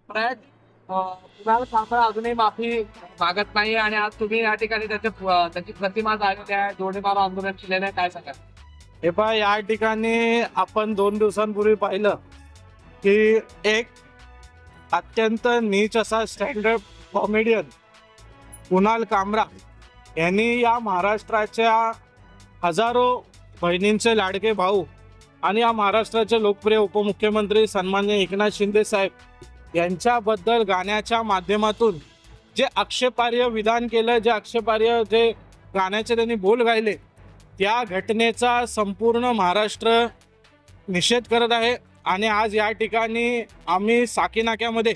प्रयत्न कुणाल कामरा अजूनही माफी मागत नाही आणि आज तुम्ही या ठिकाणी त्याची प्रतिमा जाळलेली आहे, जोडीमार आंदोलन केलेलं आहे, काय सांगाल? हे पहा, या ठिकाणी आपण 2 दिवसांपूर्वी पाहिलं की एक अत्यंत नीच असा स्टँडर्ड कॉमेडियन कुणाल कामरा यांनी या महाराष्ट्राच्या हजारो बहिणींचे लाडके भाऊ आणि या महाराष्ट्राचे लोकप्रिय उपमुख्यमंत्री सन्माननीय एकनाथ शिंदे साहेब यांच्याबद्दल गाण्याच्या माध्यमातून जे आक्षेपार्ह विधान केलं, जे गाण्याचे त्यांनी बोल गायले, त्या घटनेचा संपूर्ण महाराष्ट्र निषेध करत आहे। आणि आज या ठिकाणी आम्ही साकी नाक्यामध्ये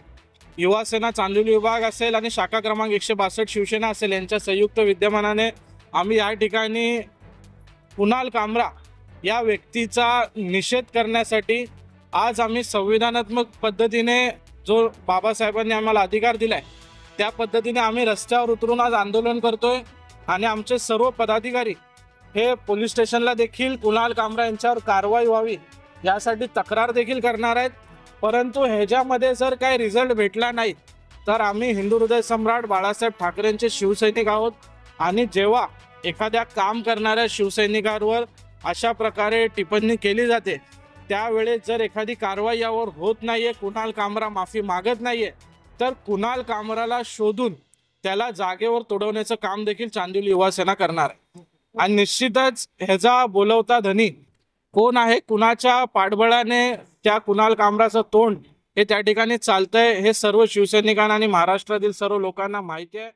युवासेना चांदोली विभाग असेल आणि शाखा क्रमांक 162 शिवसेना असेल यांच्या संयुक्त विद्यमानाने आम्ही या ठिकाणी कुणाल कामरा या व्यक्तीचा निषेध करण्यासाठी आज आम्ही संविधानात्मक पद्धतीने जो बाबासाहेबांनी आम्हाला अधिकार दिलाय त्या पद्धतीने आम्ही रस्त्यावर उतरून आज आंदोलन करतोय। आणि आमचे सर्व पदाधिकारी हे पोलीस स्टेशनला देखील कुणाल कामरा यांच्यावर कारवाई व्हावी यासाठी तक्रार देखील करणार आहेत। परंतु ह्याच्यामध्ये जर काही रिझल्ट भेटला नाही तर आम्ही हिंदू हृदय सम्राट बाळासाहेब ठाकरेंचे शिवसैनिक आहोत आणि जेव्हा एखाद्या काम करणाऱ्या शिवसैनिकांवर अशा प्रकारे टिप्पणी केली जाते त्यावेळेस जर एखादी कारवाई यावर होत नाहीये, कुणाल कामरा माफी मागत नाहीये, तर कुणाल कामराला शोधून त्याला जागेवर तोडवण्याचं काम देखील चांदोली युवा सेना करणार आहे। आणि निश्चितच ह्याचा बोलवता धनी कोण आहे, कुणाच्या पाठबळाने त्या कुणाल कामराचं तोंड हे त्या ठिकाणी चालतंय हे सर्व शिवसैनिकांना आणि महाराष्ट्रातील सर्व लोकांना माहिती आहे।